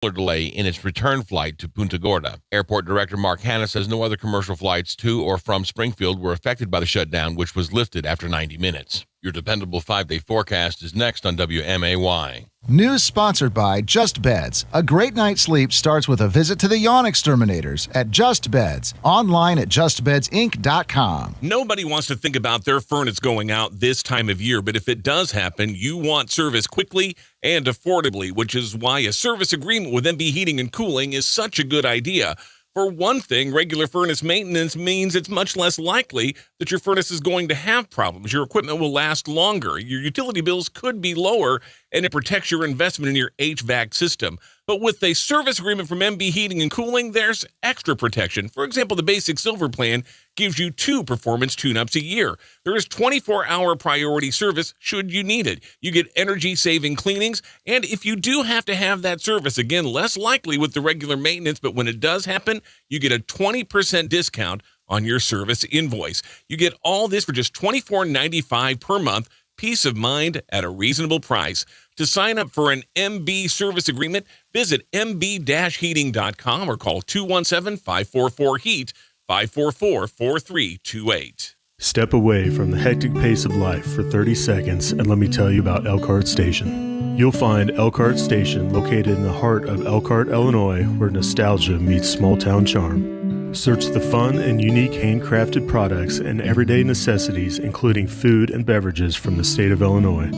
delay in its return flight to Punta Gorda. Airport Director Mark Hanna says no other commercial flights to or from Springfield were affected by the shutdown, which was lifted after 90 minutes. Your dependable 5-day forecast is next on WMAY. News sponsored by Just Beds. A great night's sleep starts with a visit to the yawn exterminators at Just Beds. Online at justbedsinc.com. Nobody wants to think about their furnace going out this time of year, but if it does happen, you want service quickly and affordably, which is why a service agreement with MB Heating and Cooling is such a good idea. For one thing, regular furnace maintenance means it's much less likely that your furnace is going to have problems. Your equipment will last longer. Your utility bills could be lower, and it protects your investment in your HVAC system. But with a service agreement from MB Heating and Cooling, there's extra protection. For example, the basic silver plan gives you 2 performance tune-ups a year. There is 24-hour priority service should you need it. You get energy-saving cleanings, and if you do have to have that service, again, less likely with the regular maintenance, but when it does happen, you get a 20% discount on your service invoice. You get all this for just $24.95 per month. Peace of mind at a reasonable price. To sign up for an MB service agreement, visit mb-heating.com or call 217-544-HEAT, 544-4328. Step away from the hectic pace of life for 30 seconds and let me tell you about Elkhart Station. You'll find Elkhart Station located in the heart of Elkhart, Illinois, where nostalgia meets small-town charm. Search the fun and unique handcrafted products and everyday necessities, including food and beverages from the state of Illinois.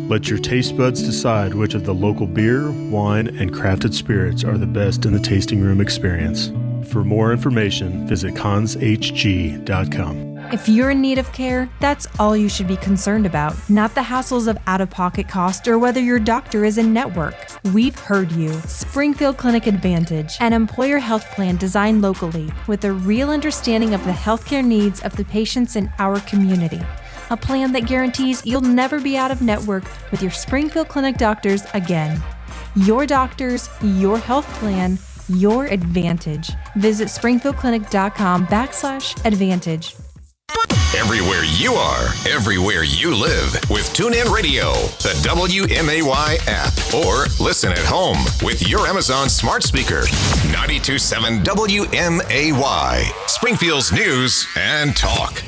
Let your taste buds decide which of the local beer, wine, and crafted spirits are the best in the tasting room experience. For more information, visit conshg.com. If you're in need of care, that's all you should be concerned about, not the hassles of out-of-pocket cost or whether your doctor is in network. We've heard you. Springfield Clinic Advantage, an employer health plan designed locally with a real understanding of the healthcare needs of the patients in our community. A plan that guarantees you'll never be out of network with your Springfield Clinic doctors again. Your doctors, your health plan, your advantage. Visit springfieldclinic.com/advantage. Everywhere you are, everywhere you live, with TuneIn Radio, the WMAY app, or listen at home with your Amazon smart speaker. 92.7 WMAY, Springfield's news and talk.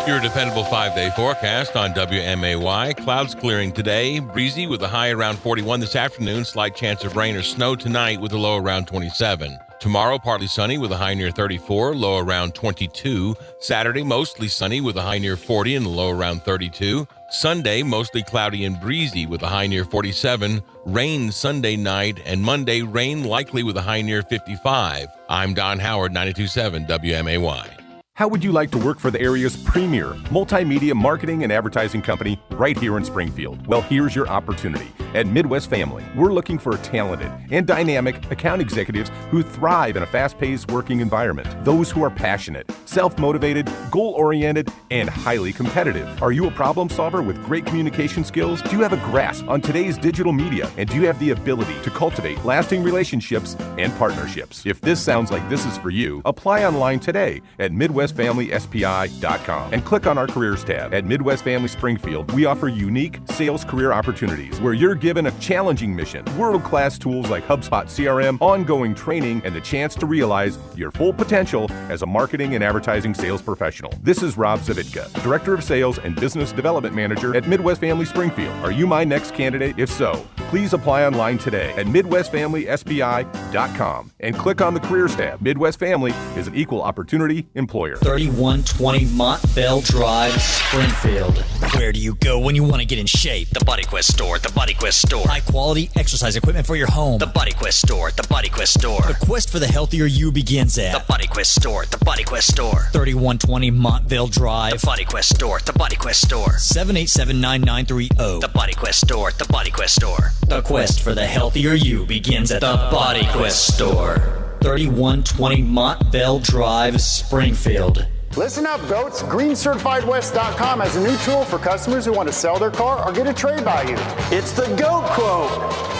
Your dependable 5-day forecast on WMAY. Clouds clearing today, breezy with a high around 41 this afternoon, slight chance of rain or snow tonight with a low around 27. Tomorrow, partly sunny with a high near 34, low around 22. Saturday, mostly sunny with a high near 40 and a low around 32. Sunday, mostly cloudy and breezy with a high near 47. Rain Sunday night, and Monday, rain likely with a high near 55. I'm Don Howard, 92.7 WMAY. How would you like to work for the area's premier multimedia marketing and advertising company right here in Springfield? Well, here's your opportunity. At Midwest Family, we're looking for talented and dynamic account executives who thrive in a fast-paced working environment. Those who are passionate, self-motivated, goal-oriented, and highly competitive. Are you a problem solver with great communication skills? Do you have a grasp on today's digital media? And do you have the ability to cultivate lasting relationships and partnerships? If this sounds like this is for you, apply online today at MidwestFamilySPI.com and click on our careers tab. At Midwest Family Springfield, we offer unique sales career opportunities where you're given a challenging mission, world-class tools like HubSpot CRM, ongoing training, and the chance to realize your full potential as a marketing and advertising sales professional. This is Rob Zavitka, Director of Sales and Business Development Manager at Midwest Family Springfield. Are you my next candidate? If so, please apply online today at MidwestFamilySPI.com and click on the careers tab. Midwest Family is an equal opportunity employer. 3120 Montvale Drive, Springfield. Where do you go when you want to get in shape? The Body Quest Store, the Body Quest Store. High quality exercise equipment for your home. The Body Quest Store, the Body Quest Store. The quest for the healthier you begins at The Body Quest Store, the Body Quest Store. 3120 Montvale Drive. The Body Quest Store, the Body Quest Store. 787-9930. The Body Quest Store, the Body Quest Store. The quest for the healthier you begins at the Body Quest Store. 3120 Montvale Drive, Springfield. Listen up, goats. GreenCertifiedWest.com has a new tool for customers who want to sell their car or get a trade value. It's the GOAT Quote.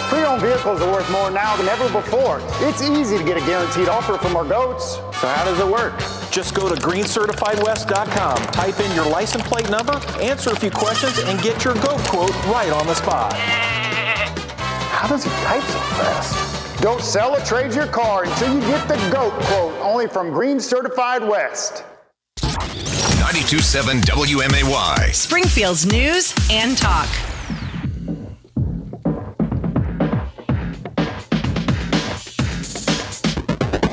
Pre-owned vehicles are worth more now than ever before. It's easy to get a guaranteed offer from our goats. So how does it work? Just go to GreenCertifiedWest.com, type in your license plate number, answer a few questions, and get your GOAT Quote right on the spot. How does he type so fast? Don't sell or trade your car until you get the GOAT quote, only from Green Certified West. 92.7 WMAY. Springfield's news and talk.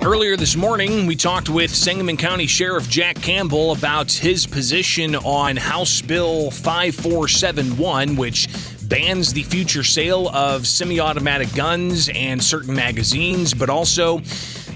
Earlier this morning, we talked with Sangamon County Sheriff Jack Campbell about his position on House Bill 5471, which bans the future sale of semi-automatic guns and certain magazines, but also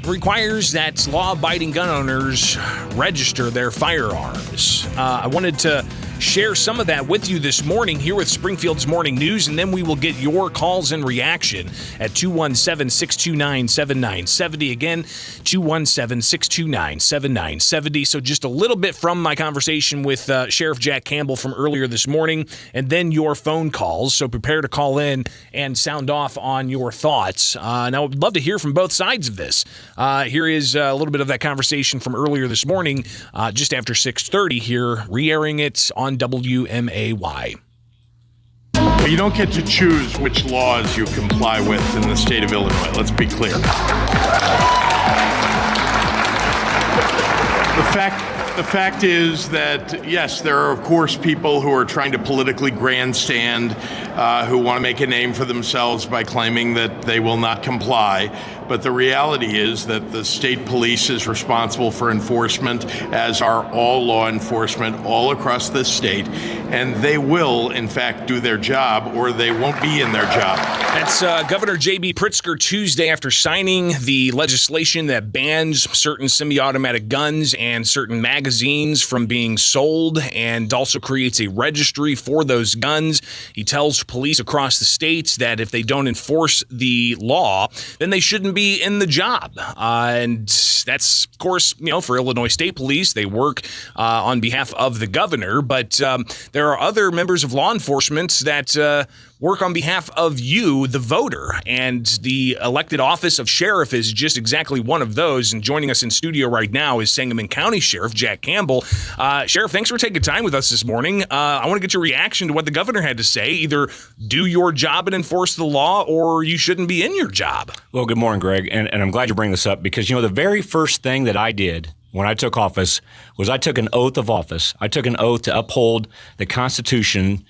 requires that law-abiding gun owners register their firearms. I wanted to share some of that with you this morning here with Springfield's Morning News, and then we will get your calls and reaction at 217-629-7970. Again, 217-629-7970. So just a little bit from my conversation with Sheriff Jack Campbell from earlier this morning, and then your phone calls. So prepare to call in and sound off on your thoughts. And I would love to hear from both sides of this. Here is a little bit of that conversation from earlier this morning, just after 6:30 here, re-airing it on WMAY. You don't get to choose which laws you comply with in the state of Illinois. Let's be clear. The fact is that, yes, there are, of course, people who are trying to politically grandstand, who want to make a name for themselves by claiming that they will not comply. But the reality is that the state police is responsible for enforcement, as are all law enforcement all across this state. And they will, in fact, do their job, or they won't be in their job. That's Governor J.B. Pritzker Tuesday after signing the legislation that bans certain semi-automatic guns and certain magazines from being sold, and also creates a registry for those guns. He tells police across the states that if they don't enforce the law, then they shouldn't be in the job. And that's, of course, for Illinois State Police. They work on behalf of the governor, but there are other members of law enforcement that work on behalf of you, the voter, and the elected office of sheriff is just exactly one of those. And joining us in studio right now is Sangamon County Sheriff Jack Campbell. Sheriff, thanks for taking time with us this morning. I want to get your reaction to what the governor had to say. Either do your job and enforce the law, or you shouldn't be in your job. Well, good morning, Greg, and I'm glad you bring this up because, the very first thing that I did when I took office was I took an oath of office. I took an oath to uphold the Constitution.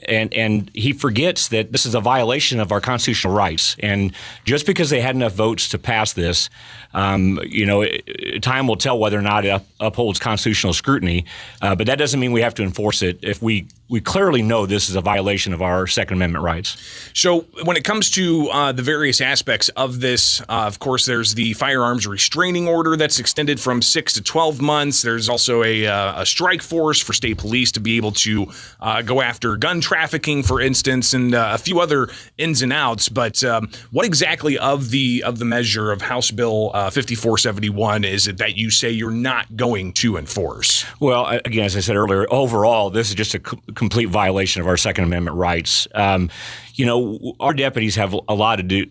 And he forgets that this is a violation of our constitutional rights. And just because they had enough votes to pass this, time will tell whether or not it upholds constitutional scrutiny. But that doesn't mean we have to enforce it if we clearly know this is a violation of our Second Amendment rights. So when it comes to the various aspects of this, of course, there's the firearms restraining order that's extended from 6 to 12 months. There's also a strike force for state police to be able to go after gun trafficking, for instance, and a few other ins and outs. But what exactly of the measure of House Bill 5471 is it that you say you're not going to enforce? Well, again, as I said earlier, overall, this is just a complete violation of our Second Amendment rights. Our deputies have a lot to do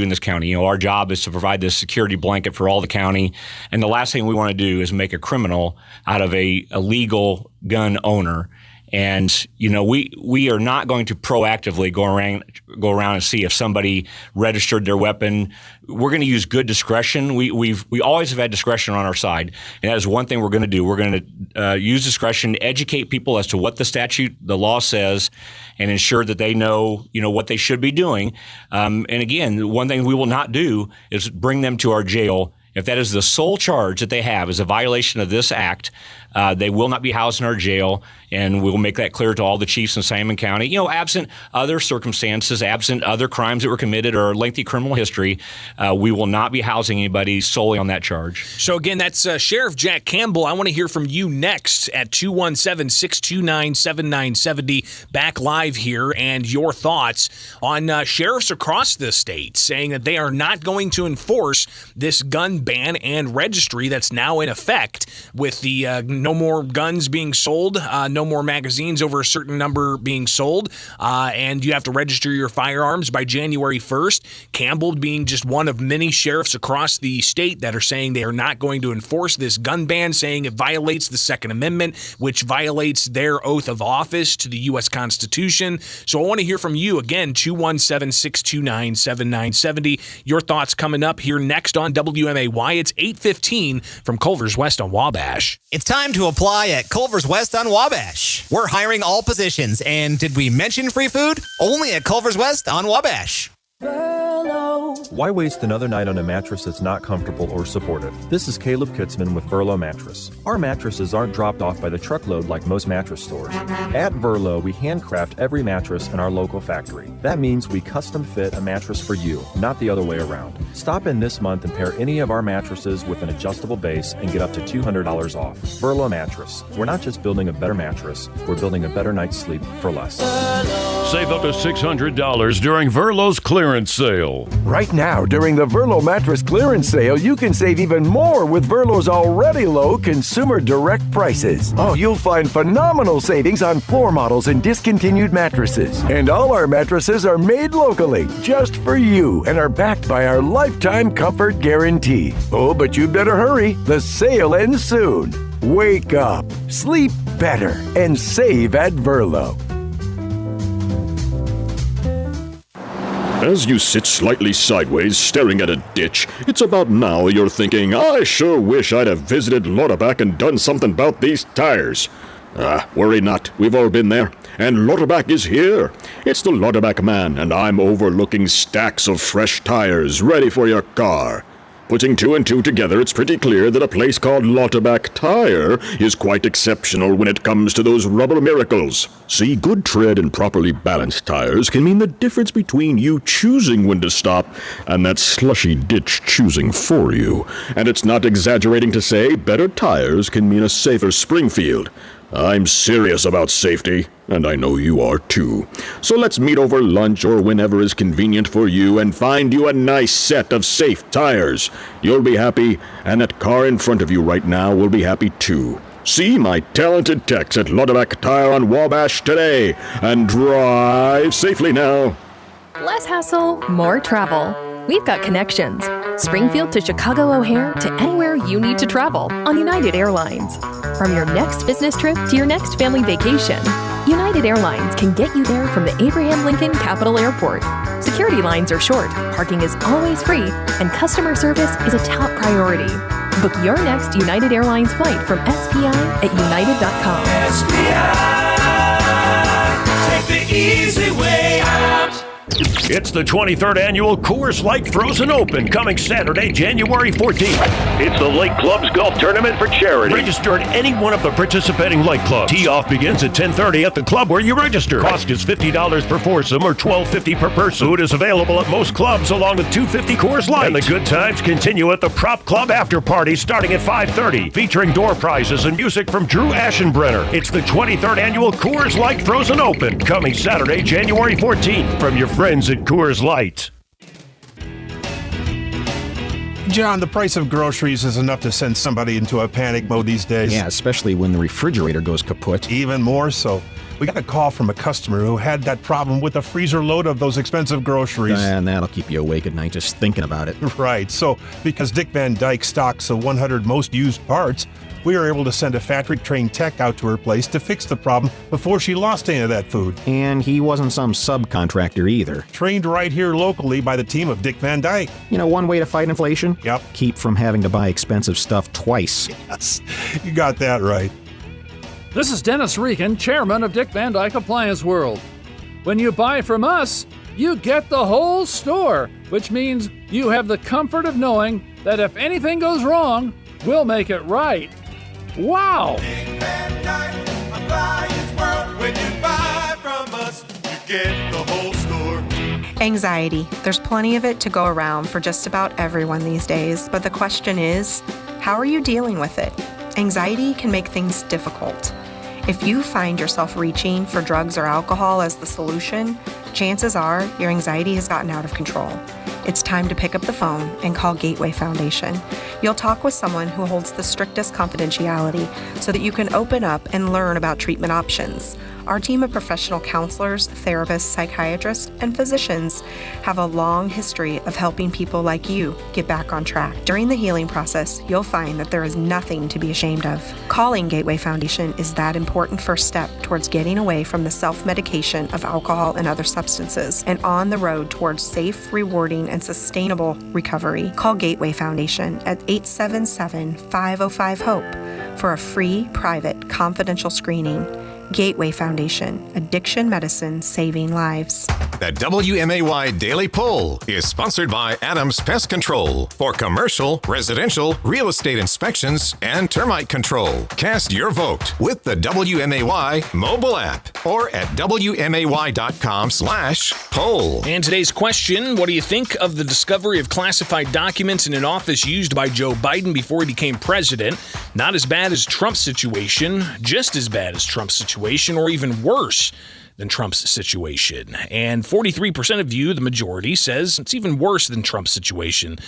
in this county. Our job is to provide this security blanket for all the county, and the last thing we want to do is make a criminal out of a legal gun owner. And we are not going to proactively go around and see if somebody registered their weapon. We're going to use good discretion. We always have had discretion on our side, and that is one thing we're going to do. We're going to use discretion, educate people as to what the law says, and ensure that they know what they should be doing. And again, one thing we will not do is bring them to our jail. If that is the sole charge that they have is a violation of this act, they will not be housed in our jail, and we'll make that clear to all the chiefs in Sangamon County. Absent other circumstances, absent other crimes that were committed or lengthy criminal history, we will not be housing anybody solely on that charge. So again, that's Sheriff Jack Campbell. I want to hear from you next at 217-629-7970. Back live here, and your thoughts on sheriffs across the state saying that they are not going to enforce this gun ban and registry that's now in effect with the again, no more guns being sold, no more magazines over a certain number being sold, and you have to register your firearms by January 1st. Campbell being just one of many sheriffs across the state that are saying they are not going to enforce this gun ban, saying it violates the Second Amendment, which violates their oath of office to the U.S. Constitution. So I want to hear from you again, 217-629-7970. Your thoughts coming up here next on WMAY. It's 8:15 from Culver's West on Wabash. It's time to apply at Culver's West on Wabash. We're hiring all positions, and did we mention free food? Only at Culver's West on Wabash. Why waste another night on a mattress that's not comfortable or supportive? This is Caleb Kitzman with Verlo Mattress. Our mattresses aren't dropped off by the truckload like most mattress stores. At Verlo, we handcraft every mattress in our local factory. That means we custom fit a mattress for you, not the other way around. Stop in this month and pair any of our mattresses with an adjustable base and get up to $200 off. Verlo Mattress. We're not just building a better mattress, we're building a better night's sleep for less. Save up to $600 during Verlo's clearance sale. Right now, during the Verlo Mattress Clearance Sale, you can save even more with Verlo's already low consumer direct prices. Oh, you'll find phenomenal savings on floor models and discontinued mattresses. And all our mattresses are made locally, just for you, and are backed by our lifetime comfort guarantee. Oh, but you better hurry. The sale ends soon. Wake up, sleep better, and save at Verlo. As you sit slightly sideways staring at a ditch, it's about now you're thinking, I sure wish I'd have visited Lauterbach and done something about these tires. Worry not, we've all been there, and Lauterbach is here. It's the Lauterbach man, and I'm overlooking stacks of fresh tires ready for your car. Putting two and two together, it's pretty clear that a place called Lauterbach Tire is quite exceptional when it comes to those rubber miracles. See, good tread and properly balanced tires can mean the difference between you choosing when to stop and that slushy ditch choosing for you. And it's not exaggerating to say better tires can mean a safer Springfield. I'm serious about safety, and I know you are too. So let's meet over lunch or whenever is convenient for you and find you a nice set of safe tires. You'll be happy, and that car in front of you right now will be happy too. See my talented techs at Lauterbach Tire on Wabash today, and drive safely now. Less hassle, more travel. We've got connections. Springfield to Chicago O'Hare to anywhere you need to travel on United Airlines. From your next business trip to your next family vacation, United Airlines can get you there from the Abraham Lincoln Capitol Airport. Security lines are short, parking is always free, and customer service is a top priority. Book your next United Airlines flight from SPI at united.com. SPI, take the easy way out. It's the 23rd Annual Coors Light Frozen Open, coming Saturday, January 14th. It's the Lake Club's golf tournament for charity. Register at any one of the participating Lake Clubs. Tee-off begins at 10:30 at the club where you register. Cost is $50 per foursome or $12.50 per person. Food is available at most clubs along with $2.50 Coors Light. And the good times continue at the Prop Club after party starting at 5:30, featuring door prizes and music from Drew Aschenbrenner. It's the 23rd Annual Coors Light Frozen Open, coming Saturday, January 14th, from your friends at Coors Light. John, the price of groceries is enough to send somebody into a panic mode these days. Yeah, especially when the refrigerator goes kaput. Even more so. We got a call from a customer who had that problem with a freezer load of those expensive groceries. And that'll keep you awake at night just thinking about it. Right. So, because Dick Van Dyke stocks the 100 most used parts, we were able to send a factory-trained tech out to her place to fix the problem before she lost any of that food. And he wasn't some subcontractor either. Trained right here locally by the team of Dick Van Dyke. You know, one way to fight inflation? Yep. Keep from having to buy expensive stuff twice. Yes, you got that right. This is Dennis Regan, chairman of Dick Van Dyke Appliance World. When you buy from us, you get the whole store, which means you have the comfort of knowing that if anything goes wrong, we'll make it right. Wow! Dick Van Dyke Appliance World. When you buy from us, you get the whole store. Anxiety. There's plenty of it to go around for just about everyone these days, but the question is, how are you dealing with it? Anxiety can make things difficult. If you find yourself reaching for drugs or alcohol as the solution, chances are your anxiety has gotten out of control. It's time to pick up the phone and call Gateway Foundation. You'll talk with someone who holds the strictest confidentiality so that you can open up and learn about treatment options. Our team of professional counselors, therapists, psychiatrists, and physicians have a long history of helping people like you get back on track. During the healing process, you'll find that there is nothing to be ashamed of. Calling Gateway Foundation is that important first step towards getting away from the self-medication of alcohol and other substances and on the road towards safe, rewarding, and sustainable recovery. Call Gateway Foundation at 877-505-HOPE for a free, private, confidential screening. Gateway Foundation, addiction medicine saving lives. The WMAY Daily Poll is sponsored by Adams Pest Control for commercial, residential, real estate inspections, and termite control. Cast your vote with the WMAY mobile app or at WMAY.com/poll. And today's question, what do you think of the discovery of classified documents in an office used by Joe Biden before he became president? Not as bad as Trump's situation, just as bad as Trump's situation, or even worse than Trump's situation. And 43% of you, the majority, says it's even worse than Trump's situation.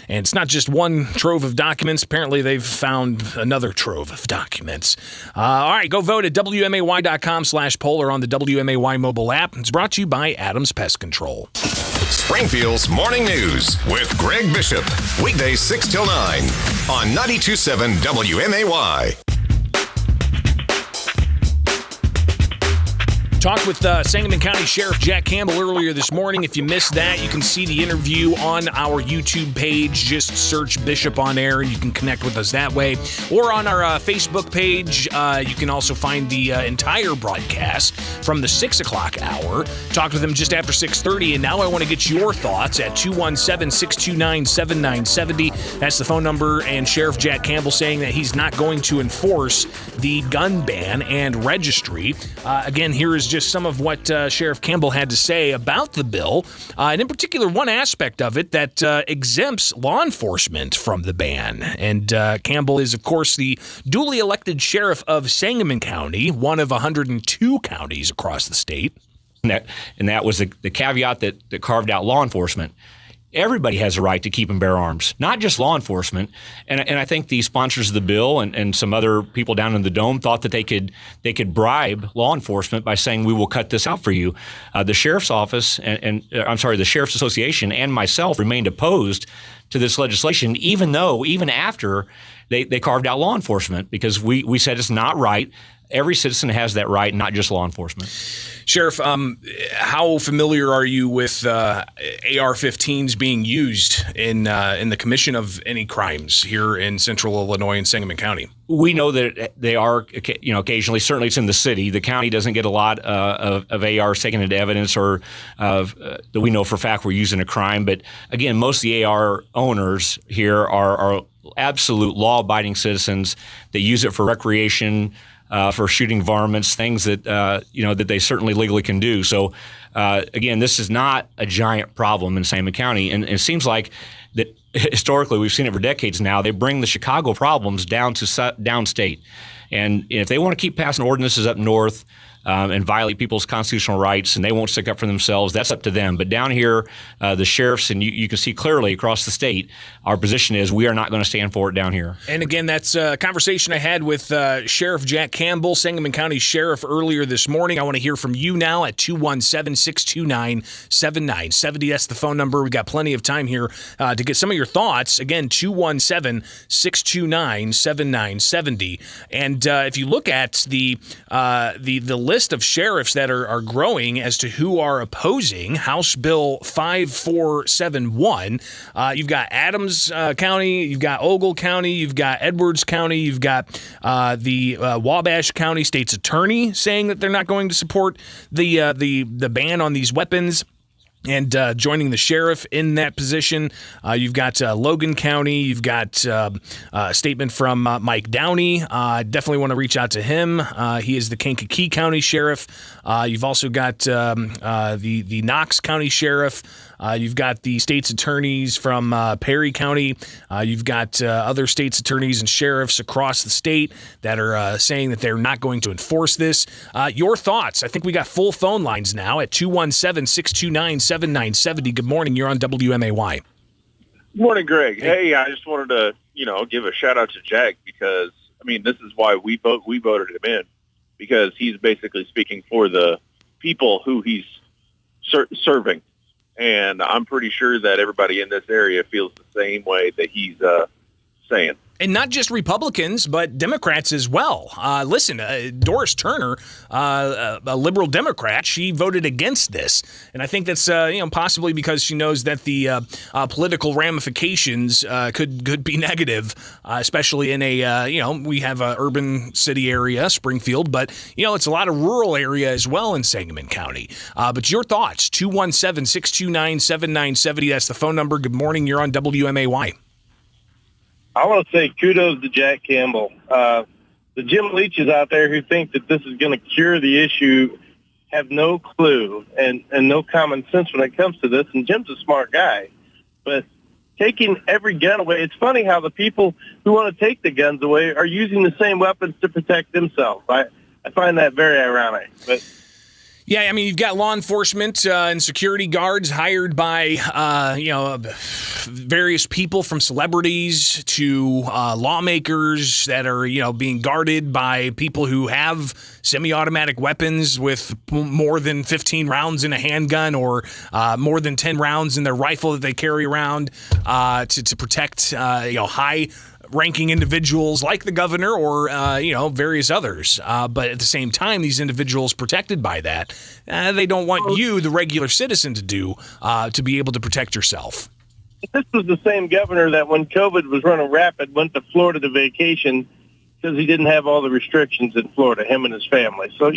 And it's not just one trove of documents. Apparently, they've found another trove of documents. All right, go vote at WMAY.com/poll or on the WMAY mobile app. It's brought to you by Adams Pest Control. Springfield's Morning News with Greg Bishop. Weekdays 6 till 9 on 92.7 WMAY. Talked with Sangamon County Sheriff Jack Campbell earlier this morning. If you missed that, you can see the interview on our YouTube page. Just search Bishop on Air and you can connect with us that way. Or on our Facebook page, you can also find the entire broadcast from the 6 o'clock hour. Talked with him just after 6:30, and now I want to get your thoughts at 217-629-7970. That's the phone number, and Sheriff Jack Campbell saying that he's not going to enforce the gun ban and registry. Again, here is just some of what Sheriff Campbell had to say about the bill, and in particular, one aspect of it that exempts law enforcement from the ban. And Campbell is, of course, the duly elected sheriff of Sangamon County, one of 102 counties across the state. And that was the caveat that carved out law enforcement. Everybody has a right to keep and bear arms, not just law enforcement. And I think the sponsors of the bill and some other people down in the Dome thought that they could bribe law enforcement by saying, we will cut this out for you. The sheriff's office the Sheriff's Association and myself remained opposed to this legislation, even after they carved out law enforcement, because we said it's not right. Every citizen has that right, not just law enforcement. Sheriff, how familiar are you with AR-15s being used in the commission of any crimes here in Central Illinois and Sangamon County? We know that they are, occasionally. Certainly, it's in the city. The county doesn't get a lot of ARs taken into evidence, or that we know for a fact we're using a crime. But again, most of the AR owners here are absolute law-abiding citizens. They use it for recreation. For shooting varmints, things that that they certainly legally can do. So, again, this is not a giant problem in Sangamon County, and it seems like that historically we've seen it for decades now. They bring the Chicago problems down to downstate, and if they want to keep passing ordinances up north and violate people's constitutional rights, and they won't stick up for themselves, that's up to them. But down here, the sheriffs, and you can see clearly across the state, our position is we are not going to stand for it down here. And again, that's a conversation I had with Sheriff Jack Campbell, Sangamon County Sheriff, earlier this morning. I want to hear from you now at 217-629-7970. That's the phone number. We've got plenty of time here to get some of your thoughts. Again, 217-629-7970. And if you look at the list of sheriffs that are growing as to who are opposing House Bill 5471. You've got Adams County, you've got Ogle County, you've got Edwards County, you've got the Wabash County State's Attorney saying that they're not going to support the ban on these weapons. And joining the sheriff in that position, you've got Logan County. You've got a statement from Mike Downey. Definitely want to reach out to him. He is the Kankakee County Sheriff. You've also got the Knox County Sheriff. You've got the state's attorneys from Perry County. You've got other state's attorneys and sheriffs across the state that are saying that they're not going to enforce this. Your thoughts? I think we got full phone lines now at 217-629-7970. Good morning. You're on WMAY. Good morning, Greg. Hey, I just wanted to, give a shout out to Jack because, this is why we voted him in, because he's basically speaking for the people who he's serving. And I'm pretty sure that everybody in this area feels the same way that he's saying. And not just Republicans, but Democrats as well. Listen, Doris Turner, a liberal Democrat, she voted against this. And I think that's possibly because she knows that the political ramifications could be negative, especially in a, we have an urban city area, Springfield, but, it's a lot of rural area as well in Sangamon County. But your thoughts, 217-629-7970. That's the phone number. Good morning. You're on WMAY. I want to say kudos to Jack Campbell. The Jim Leaches out there who think that this is going to cure the issue have no clue and no common sense when it comes to this. And Jim's a smart guy. But taking every gun away, it's funny how the people who want to take the guns away are using the same weapons to protect themselves. I find that very ironic. But yeah, you've got law enforcement and security guards hired by, various people from celebrities to lawmakers that are, being guarded by people who have semi-automatic weapons with more than 15 rounds in a handgun or more than 10 rounds in their rifle that they carry around to protect, high-ranking individuals like the governor or, various others. But at the same time, these individuals protected by that, they don't want you, the regular citizen, to do to be able to protect yourself. This was the same governor that when COVID was running rapid went to Florida to vacation because he didn't have all the restrictions in Florida, him and his family. So,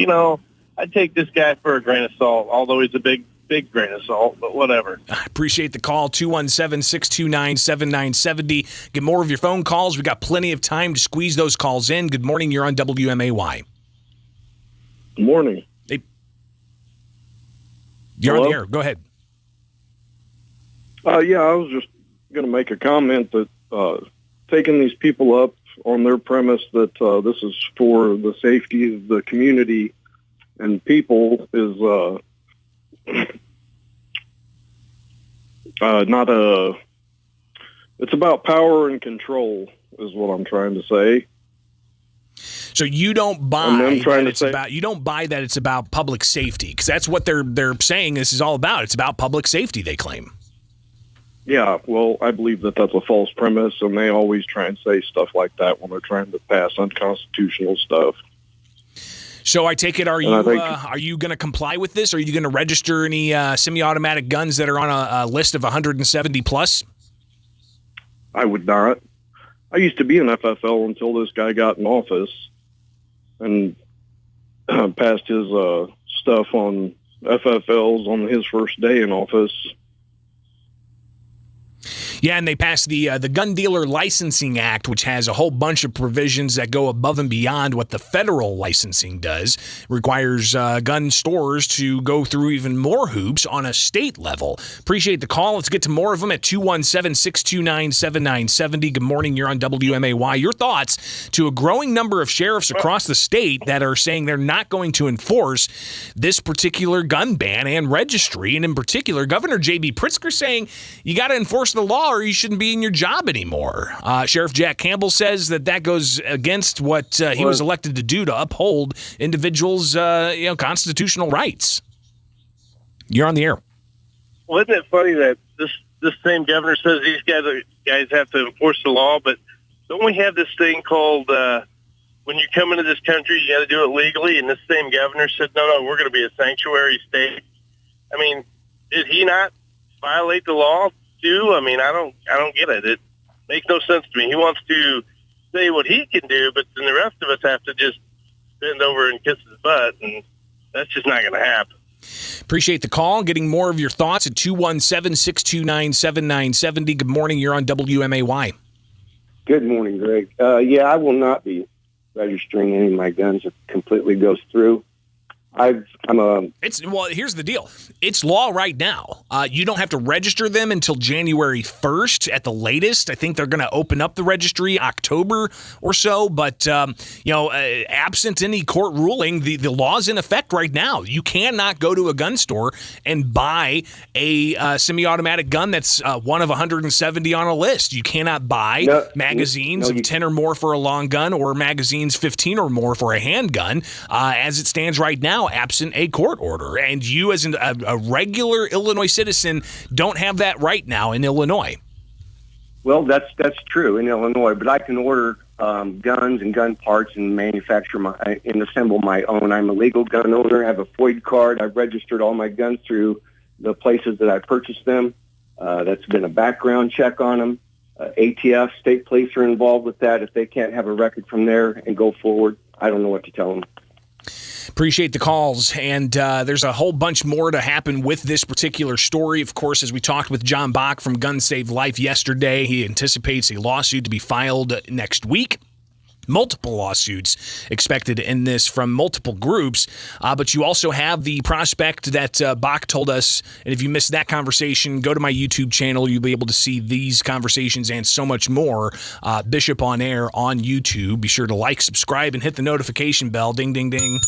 I'd take this guy for a grain of salt, although he's a big grain of salt, but whatever. I appreciate the call, 217-629-7970. Get more of your phone calls. We got plenty of time to squeeze those calls in. Good morning. You're on WMAY. Good morning. Hey. You're on the air. Go ahead. I was just going to make a comment that taking these people up on their premise that this is for the safety of the community and people is it's about power and control is what I'm trying to say. So you don't buy that it's about public safety, because that's what they're saying this is all about. It's about public safety, they claim. Yeah, well, I believe that that's a false premise, and they always try and say stuff like that when they're trying to pass unconstitutional stuff. So I take it, are you going to comply with this? Are you going to register any semi-automatic guns that are on a list of 170 plus? I would not. I used to be an FFL until this guy got in office and passed his stuff on FFLs on his first day in office. Yeah, and they passed the Gun Dealer Licensing Act, which has a whole bunch of provisions that go above and beyond what the federal licensing does. It requires gun stores to go through even more hoops on a state level. Appreciate the call. Let's get to more of them at 217-629-7970. Good morning. You're on WMAY. Your thoughts to a growing number of sheriffs across the state that are saying they're not going to enforce this particular gun ban and registry. And in particular, Governor J.B. Pritzker saying you got to enforce the law or you shouldn't be in your job anymore. Sheriff Jack Campbell says that goes against what he was elected to do, to uphold individuals' constitutional rights. You're on the air. Well, isn't it funny that this same governor says these guys have to enforce the law, but don't we have this thing called when you come into this country, you got to do it legally, and this same governor said, no, we're going to be a sanctuary state. I mean, did he not violate the law too? I mean, I don't get it. It makes no sense to me. He wants to say what he can do, but then the rest of us have to just bend over and kiss his butt, and that's just not going to happen. Appreciate the call. Getting more of your thoughts at 217-629-7970. Good morning. You're on WMAY. Good morning, Greg. I will not be registering any of my guns if it completely goes through. Here's the deal. It's law right now. You don't have to register them until January 1st at the latest. I think they're going to open up the registry October or so. But, absent any court ruling, the law's in effect right now. You cannot go to a gun store and buy a semi-automatic gun that's one of 170 on a list. You cannot buy magazines of 10 or more for a long gun or magazines 15 or more for a handgun. As it stands right now, absent a court order. And you, as a regular Illinois citizen, don't have that right now in Illinois. Well, that's true in Illinois, but I can order guns and gun parts and manufacture and assemble my own. I'm a legal gun owner. I have a FOID card. I've registered all my guns through the places that I purchased them. That's been a background check on them. ATF, state police are involved with that. If they can't have a record from there and go forward, I don't know what to tell them. Appreciate the calls, and there's a whole bunch more to happen with this particular story. Of course, as we talked with John Bach from Gun Save Life yesterday, he anticipates a lawsuit to be filed next week. Multiple lawsuits expected in this from multiple groups, but you also have the prospect that Bach told us, and if you missed that conversation, go to my YouTube channel. You'll be able to see these conversations and so much more. Bishop on Air on YouTube. Be sure to like, subscribe, and hit the notification bell. Ding, ding, ding.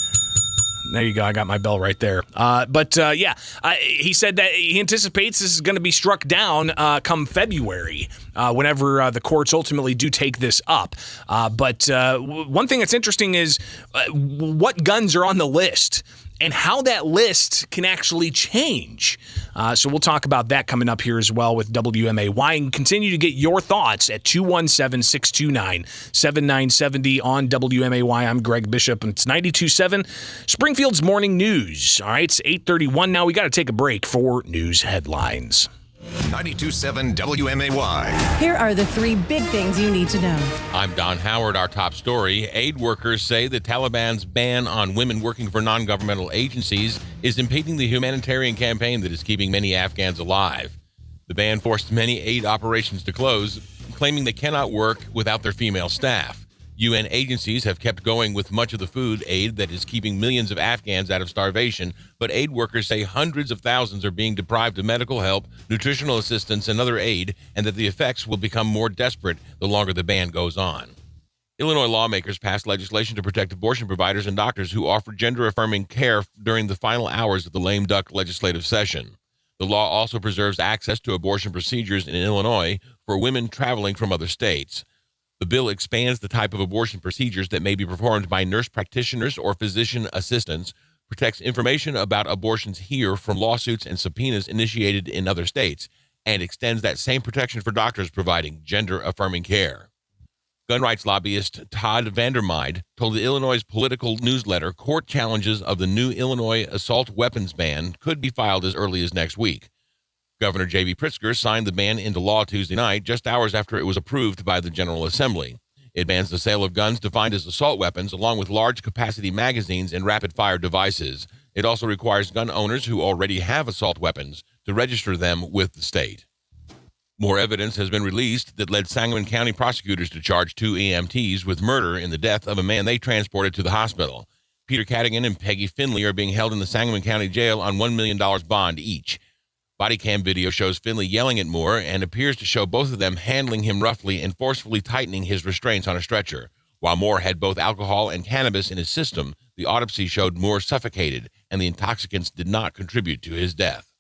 There you go. I got my bell right there. He said that he anticipates this is going to be struck down come February, whenever the courts ultimately do take this up. But one thing that's interesting is what guns are on the list and how that list can actually change. So we'll talk about that coming up here as well with WMAY, and continue to get your thoughts at 217-629-7970 on WMAY. I'm Greg Bishop, and it's 92.7 Springfield's Morning News. All right, it's 8:31 now. We got to take a break for news headlines. 92.7 WMAY. Here are the three big things you need to know. I'm Don Howard. Our top story. Aid workers say the Taliban's ban on women working for non-governmental agencies is impeding the humanitarian campaign that is keeping many Afghans alive. The ban forced many aid operations to close, claiming they cannot work without their female staff. UN agencies have kept going with much of the food aid that is keeping millions of Afghans out of starvation, but aid workers say hundreds of thousands are being deprived of medical help, nutritional assistance, and other aid, and that the effects will become more desperate the longer the ban goes on. Illinois lawmakers passed legislation to protect abortion providers and doctors who offer gender-affirming care during the final hours of the lame duck legislative session. The law also preserves access to abortion procedures in Illinois for women traveling from other states. The bill expands the type of abortion procedures that may be performed by nurse practitioners or physician assistants, protects information about abortions here from lawsuits and subpoenas initiated in other states, and extends that same protection for doctors providing gender-affirming care. Gun rights lobbyist Todd Vandermeide told the Illinois Political newsletter court challenges of the new Illinois assault weapons ban could be filed as early as next week. Governor J.B. Pritzker signed the ban into law Tuesday night, just hours after it was approved by the General Assembly. It bans the sale of guns defined as assault weapons, along with large-capacity magazines and rapid-fire devices. It also requires gun owners who already have assault weapons to register them with the state. More evidence has been released that led Sangamon County prosecutors to charge 2 EMTs with murder in the death of a man they transported to the hospital. Peter Cadigan and Peggy Finley are being held in the Sangamon County Jail on $1 million bond each. Body cam video shows Finley yelling at Moore and appears to show both of them handling him roughly and forcefully tightening his restraints on a stretcher. While Moore had both alcohol and cannabis in his system, the autopsy showed Moore suffocated, and the intoxicants did not contribute to his death.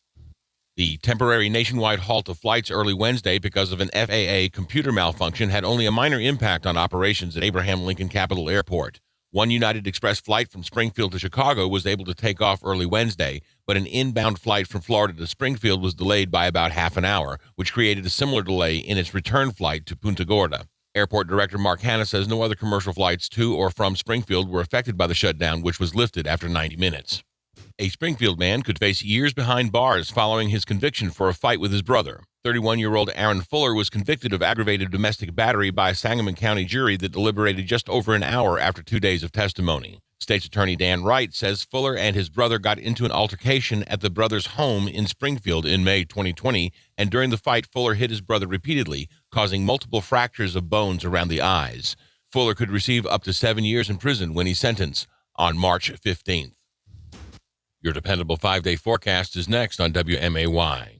The temporary nationwide halt of flights early Wednesday because of an FAA computer malfunction had only a minor impact on operations at Abraham Lincoln Capital Airport. One United Express flight from Springfield to Chicago was able to take off early Wednesday, but an inbound flight from Florida to Springfield was delayed by about half an hour, which created a similar delay in its return flight to Punta Gorda. Airport Director Mark Hanna says no other commercial flights to or from Springfield were affected by the shutdown, which was lifted after 90 minutes. A Springfield man could face years behind bars following his conviction for a fight with his brother. 31-year-old Aaron Fuller was convicted of aggravated domestic battery by a Sangamon County jury that deliberated just over an hour after 2 days of testimony. State's Attorney Dan Wright says Fuller and his brother got into an altercation at the brother's home in Springfield in May 2020, and during the fight, Fuller hit his brother repeatedly, causing multiple fractures of bones around the eyes. Fuller could receive up to 7 years in prison when he's sentenced on March 15th. Your dependable 5-day forecast is next on WMAY.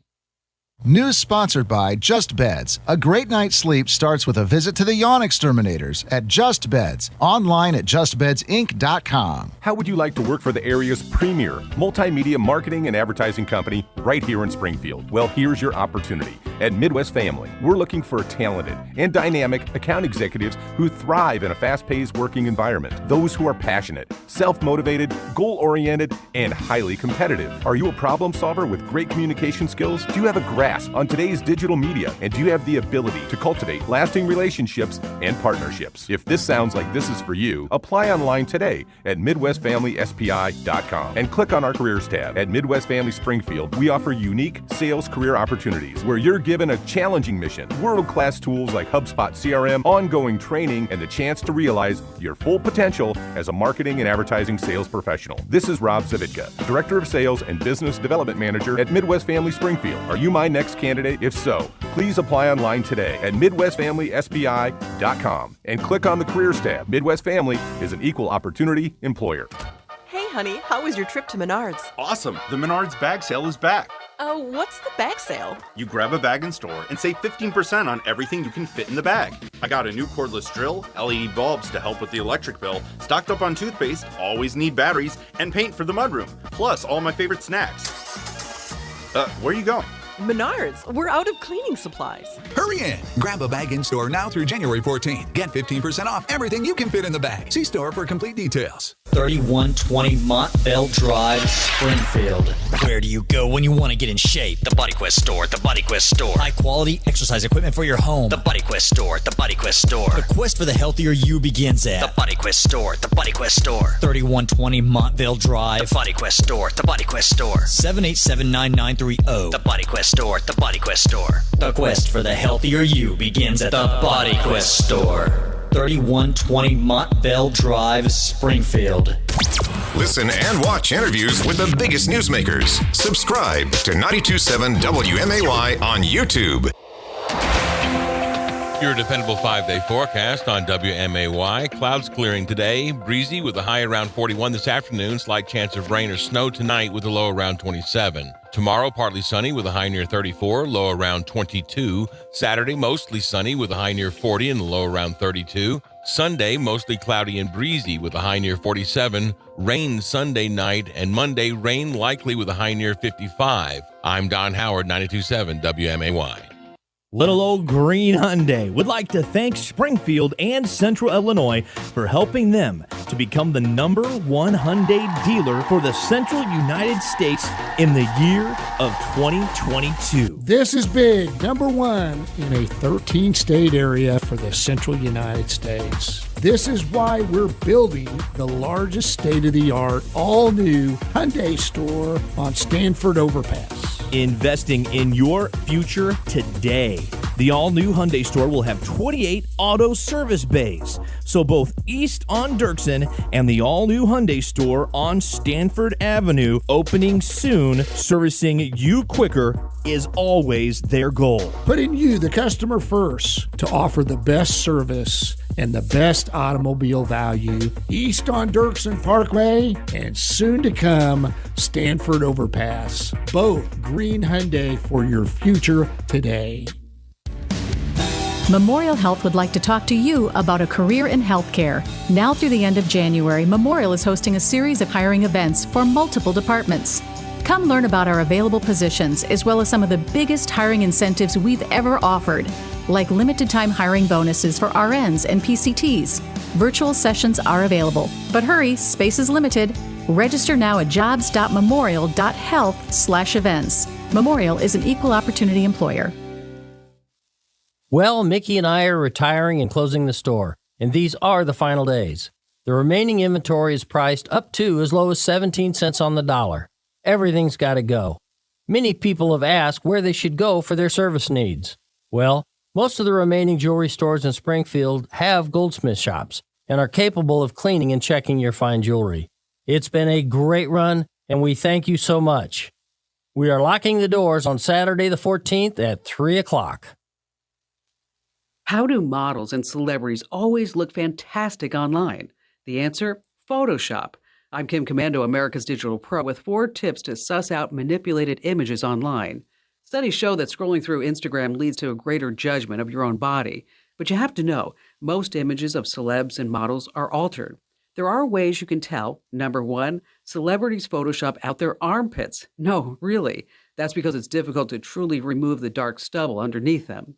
News sponsored by Just Beds. A great night's sleep starts with a visit to the Yawn Exterminators at Just Beds. Online at justbedsinc.com. How would you like to work for the area's premier multimedia marketing and advertising company right here in Springfield? Well, here's your opportunity. At Midwest Family, we're looking for talented and dynamic account executives who thrive in a fast-paced working environment. Those who are passionate, self-motivated, goal-oriented, and highly competitive. Are you a problem solver with great communication skills? Do you have a grasp on today's digital media? And do you have the ability to cultivate lasting relationships and partnerships? If this sounds like this is for you, apply online today at MidwestFamilySPI.com and click on our careers tab. At Midwest Family Springfield, we offer unique sales career opportunities where you're given a challenging mission, world-class tools like HubSpot CRM, ongoing training, and the chance to realize your full potential as a marketing and advertising sales professional. This is Rob Zavitka, Director of Sales and Business Development Manager at Midwest Family Springfield. Are you my next candidate? If so, please apply online today at MidwestFamilySPI.com and click on the Careers tab. Midwest Family is an equal opportunity employer. Hey, honey, how was your trip to Menards? Awesome. The Menards bag sale is back. What's the bag sale? You grab a bag in store and save 15% on everything you can fit in the bag. I got a new cordless drill, LED bulbs to help with the electric bill, stocked up on toothpaste, always need batteries, and paint for the mudroom, plus all my favorite snacks. Where are you going? Menards, we're out of cleaning supplies. Hurry in. Grab a bag in store now through January 14th. Get 15% off everything you can fit in the bag. See store for complete details. 3120 Montvale Drive, Springfield. Where do you go when you want to get in shape? The Body Quest store, the Body Quest store. High quality exercise equipment for your home. The Body Quest store, the Body Quest store. The quest for the healthier you begins at The Body Quest store, the Body Quest store. 3120 Montvale Drive. The Body Quest store, the Body Quest store. 787-9930. The Body Quest store, the Body Quest store. The quest for the healthier you begins at The Body Quest store. 3120 Montvale Drive, Springfield. Listen and watch interviews with the biggest newsmakers. Subscribe to 92.7 WMAY on YouTube. Your dependable 5-day forecast on WMAY. Clouds clearing today. Breezy with a high around 41 this afternoon. Slight chance of rain or snow tonight with a low around 27. Tomorrow, partly sunny with a high near 34, low around 22. Saturday, mostly sunny with a high near 40 and a low around 32. Sunday, mostly cloudy and breezy with a high near 47. Rain Sunday night, and Monday, rain likely with a high near 55. I'm Don Howard, 92.7 WMAY. Little Old Green Hyundai would like to thank Springfield and Central Illinois for helping them to become the #1 Hyundai dealer for the Central United States in the year of 2022. This is big, #1 in a 13-state area for the Central United States. This is why we're building the largest state-of-the-art, all-new Hyundai store on Stanford Overpass. Investing in your future today. The all-new Hyundai store will have 28 auto service bays. So both east on Dirksen and the all-new Hyundai store on Stanford Avenue, opening soon, servicing you quicker, is always their goal. Putting you, the customer, first to offer the best service and the best automobile value east on Dirksen Parkway and soon to come Stanford Overpass. Both Green Hyundai for your future today. Memorial Health would like to talk to you about a career in healthcare. Now through the end of January, Memorial is hosting a series of hiring events for multiple departments. Come learn about our available positions as well as some of the biggest hiring incentives we've ever offered, like limited time hiring bonuses for RNs and PCTs. Virtual sessions are available, but hurry, space is limited. Register now at jobs.memorial.health/events. Memorial is an equal opportunity employer. Well, Mickey and I are retiring and closing the store, and these are the final days. The remaining inventory is priced up to as low as 17 cents on the dollar. Everything's got to go. Many people have asked where they should go for their service needs. Well, most of the remaining jewelry stores in Springfield have goldsmith shops and are capable of cleaning and checking your fine jewelry. It's been a great run, and we thank you so much. We are locking the doors on Saturday the 14th at 3 o'clock. How do models and celebrities always look fantastic online? The answer? Photoshop. I'm Kim Commando, America's Digital Pro, with 4 tips to suss out manipulated images online. Studies show that scrolling through Instagram leads to a greater judgment of your own body. But you have to know, most images of celebs and models are altered. There are ways you can tell. Number 1, celebrities Photoshop out their armpits. No, really. That's because it's difficult to truly remove the dark stubble underneath them.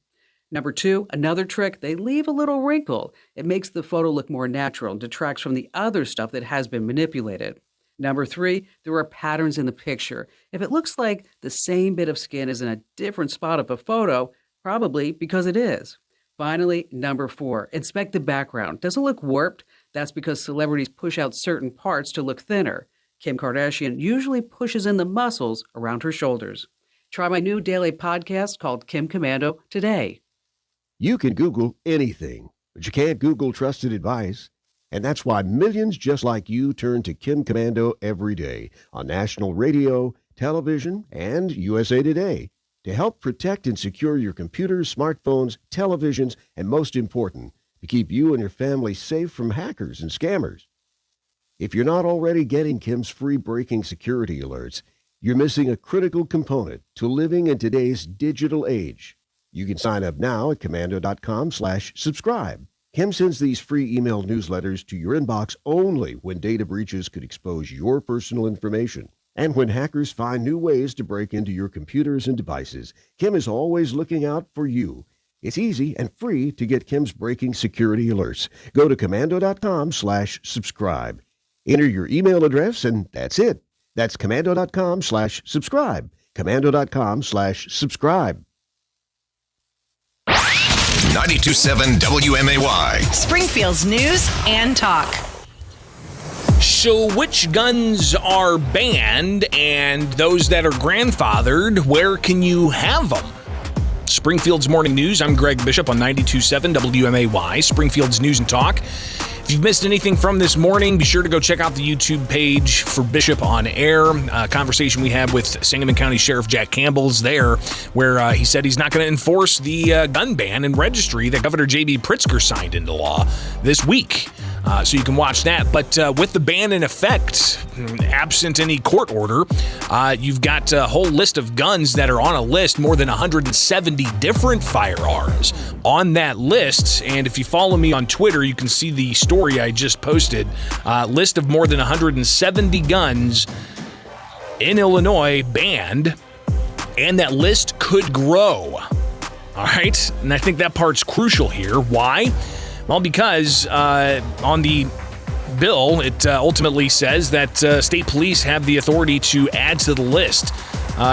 Number 2, another trick, they leave a little wrinkle. It makes the photo look more natural and detracts from the other stuff that has been manipulated. Number 3, there are patterns in the picture. If it looks like the same bit of skin is in a different spot of a photo, probably because it is. Finally, number 4, inspect the background. Does it look warped? That's because celebrities push out certain parts to look thinner. Kim Kardashian usually pushes in the muscles around her shoulders. Try my new daily podcast called Kim Commando today. You can Google anything, but you can't Google trusted advice. And that's why millions just like you turn to Kim Commando every day on national radio, television, and USA Today to help protect and secure your computers, smartphones, televisions, and most important, to keep you and your family safe from hackers and scammers. If you're not already getting Kim's free breaking security alerts, you're missing a critical component to living in today's digital age. You can sign up now at commando.com/subscribe. Kim sends these free email newsletters to your inbox only when data breaches could expose your personal information. And when hackers find new ways to break into your computers and devices, Kim is always looking out for you. It's easy and free to get Kim's breaking security alerts. Go to commando.com/subscribe. Enter your email address and that's it. That's commando.com/subscribe. Commando.com/subscribe. 92.7 WMAY. Springfield's news and talk. So which guns are banned and those that are grandfathered, where can you have them? Springfield's Morning News. I'm Greg Bishop on 92.7 WMAY, Springfield's News and Talk. If you've missed anything from this morning, be sure to go check out the YouTube page for Bishop on Air. A conversation we had with Sangamon County Sheriff Jack Campbell's there, where he said he's not going to enforce the gun ban and registry that Governor J.B. Pritzker signed into law this week. So you can watch that. But with the ban in effect, absent any court order, you've got a whole list of guns that are on a list, more than 170 different firearms on that list. And if you follow me on Twitter, you can see the story I just posted. List of more than 170 guns in Illinois banned, and that list could grow. All right? And I think that part's crucial here. Why? Well, because on the bill, it ultimately says that state police have the authority to add to the list.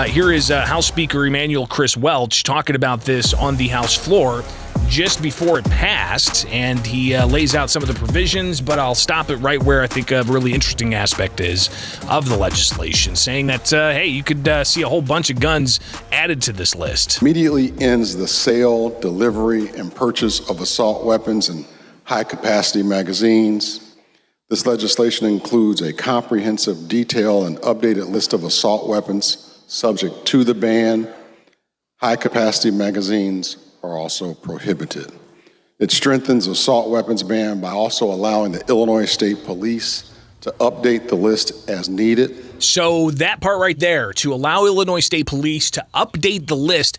Here is House Speaker Emanuel Chris Welch talking about this on the House floor just before it passed, and he lays out some of the provisions, but I'll stop it right where I think a really interesting aspect is of the legislation, saying that, hey, you could see a whole bunch of guns added to this list. Immediately ends the sale, delivery, and purchase of assault weapons and high-capacity magazines. This legislation includes a comprehensive, detailed, and updated list of assault weapons subject to the ban. High-capacity magazines are also prohibited. It strengthens assault weapons ban by also allowing the Illinois State Police to update the list as needed. So that part right there, to allow Illinois State Police to update the list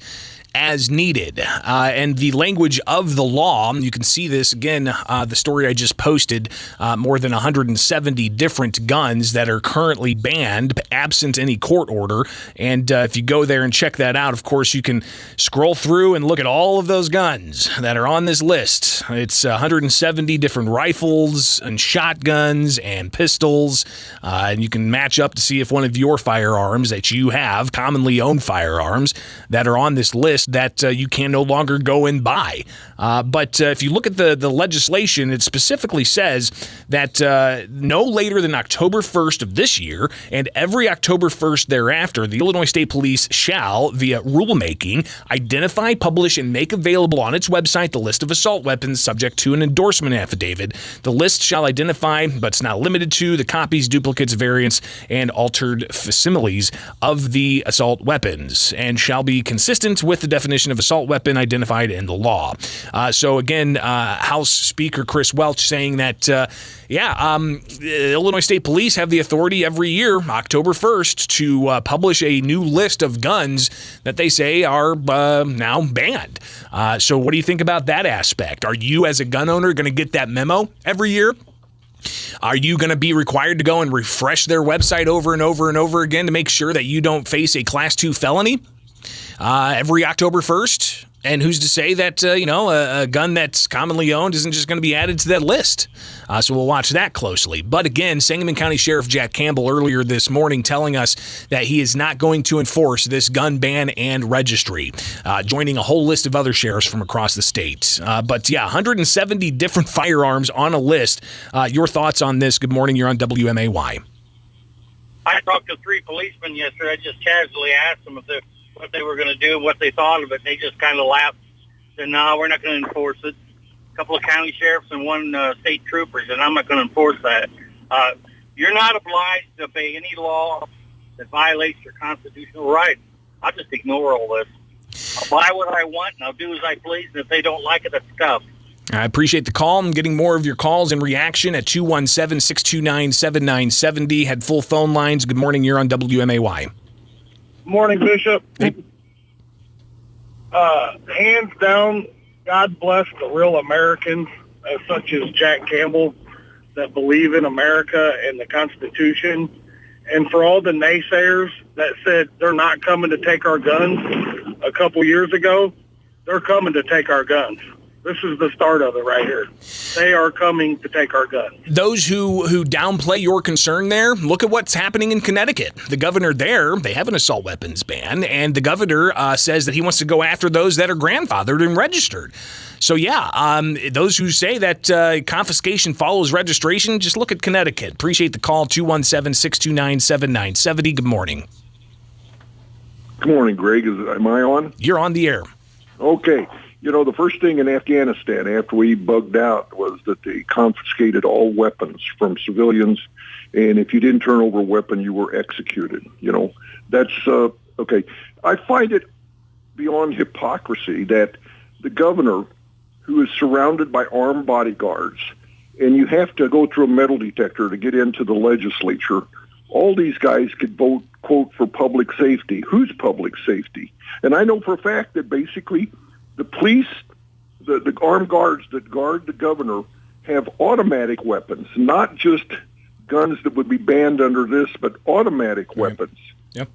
as needed. And the language of the law, you can see this again, the story I just posted, more than 170 different guns that are currently banned, absent any court order. And if you go there and check that out, of course, you can scroll through and look at all of those guns that are on this list. It's 170 different rifles and shotguns and pistols. And you can match up to see if one of your firearms that you have, commonly owned firearms, that are on this list that you can no longer go and buy. But if you look at the legislation, it specifically says that no later than October 1st of this year and every October 1st thereafter, the Illinois State Police shall, via rulemaking, identify, publish, and make available on its website the list of assault weapons subject to an endorsement affidavit. The list shall identify, but it's not limited to, the copies, duplicates, variants, and altered facsimiles of the assault weapons, and shall be consistent with the definition of assault weapon identified in the law. So again, House Speaker Chris Welch saying that, Illinois State Police have the authority every year, October 1st, to publish a new list of guns that they say are now banned. So what do you think about that aspect? Are you, as a gun owner, going to get that memo every year? Are you going to be required to go and refresh their website over and over and over again to make sure that you don't face a Class 2 felony every October 1st? And who's to say that, a gun that's commonly owned isn't just going to be added to that list? So we'll watch that closely. But again, Sangamon County Sheriff Jack Campbell earlier this morning telling us that he is not going to enforce this gun ban and registry, joining a whole list of other sheriffs from across the state. 170 different firearms on a list. Your thoughts on this? Good morning. You're on WMAY. I talked to 3 policemen yesterday. I just casually asked them what they were going to do, what they thought of it. They just kind of laughed. Said, no, we're not going to enforce it. A couple of county sheriffs and 1 state troopers, and I'm not going to enforce that. You're not obliged to obey any law that violates your constitutional rights. I'll just ignore all this. I'll buy what I want, and I'll do as I please, and if they don't like it, that's tough. I appreciate the call. I'm getting more of your calls and reaction at 217-629-7970. Had full phone lines. Good morning. You're on WMAY. Morning, Bishop. Hands down, God bless the real Americans, such as Jack Campbell, that believe in America and the Constitution. And for all the naysayers that said they're not coming to take our guns a couple years ago, they're coming to take our guns. This is the start of it right here. They are coming to take our guns. Those who downplay your concern there, look at what's happening in Connecticut. The governor there, they have an assault weapons ban, and the governor says that he wants to go after those that are grandfathered and registered. So, those who say that confiscation follows registration, just look at Connecticut. Appreciate the call, 217-629-7970. Good morning. Good morning, Greg. Am I on? You're on the air. Okay. The first thing in Afghanistan after we bugged out was that they confiscated all weapons from civilians, and if you didn't turn over a weapon, you were executed. That's okay. I find it beyond hypocrisy that the governor, who is surrounded by armed bodyguards, and you have to go through a metal detector to get into the legislature, all these guys could vote, quote, for public safety. Who's public safety? And I know for a fact that basically the police, the armed guards that guard the governor have automatic weapons, not just guns that would be banned under this, but automatic weapons. Yep.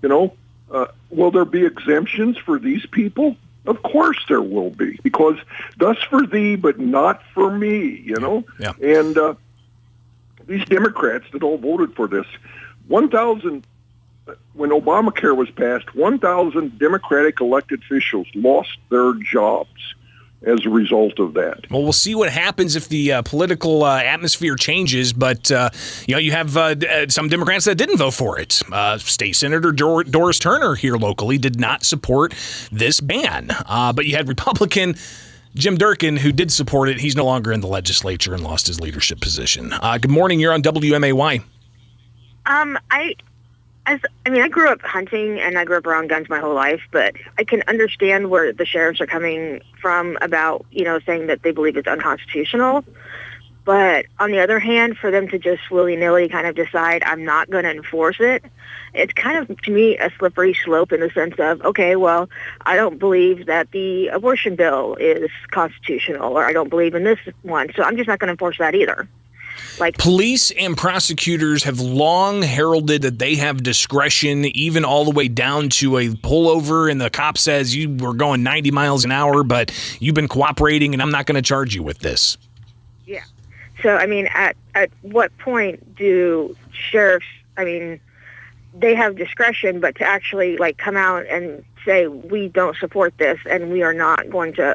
Will there be exemptions for these people? Of course there will be, because thus for thee, but not for me, Yeah. And these Democrats that all voted for this, 1,000, when Obamacare was passed, 1,000 Democratic elected officials lost their jobs as a result of that. Well, we'll see what happens if the political atmosphere changes, but you have some Democrats that didn't vote for it. State Senator Doris Turner here locally did not support this ban, but you had Republican Jim Durkin, who did support it. He's no longer in the legislature and lost his leadership position. Good morning. You're on WMAY. I grew up hunting and I grew up around guns my whole life, but I can understand where the sheriffs are coming from about, saying that they believe it's unconstitutional. But on the other hand, for them to just willy-nilly kind of decide I'm not going to enforce it, it's kind of, to me, a slippery slope in the sense of, okay, well, I don't believe that the abortion bill is constitutional, or I don't believe in this one, so I'm just not going to enforce that either. Police and prosecutors have long heralded that they have discretion, even all the way down to a pullover, and the cop says you were going 90 miles an hour, but you've been cooperating, and I'm not going to charge you with this. Yeah. So, at what point do sheriffs, they have discretion, but to actually, come out and say, we don't support this, and we are not going to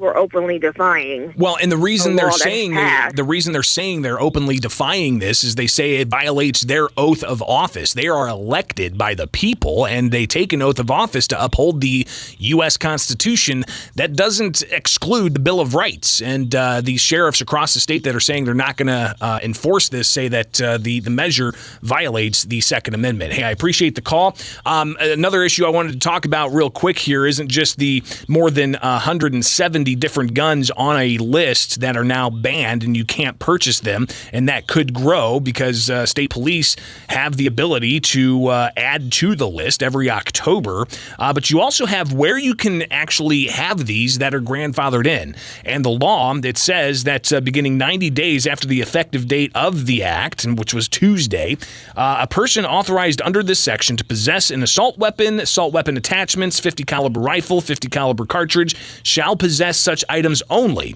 we're openly defying. Well, and the reason they're saying they're openly defying this is they say it violates their oath of office. They are elected by the people, and they take an oath of office to uphold the U.S. Constitution. That doesn't exclude the Bill of Rights. And these sheriffs across the state that are saying they're not going to enforce this say that the measure violates the Second Amendment. Hey, I appreciate the call. Another issue I wanted to talk about real quick here isn't just the more than 170 different guns on a list that are now banned and you can't purchase them, and that could grow because state police have the ability to add to the list every October. But you also have where you can actually have these that are grandfathered in. And the law that says that beginning 90 days after the effective date of the act, which was Tuesday, a person authorized under this section to possess an assault weapon attachments, 50 caliber rifle, 50 caliber cartridge, shall possess such items only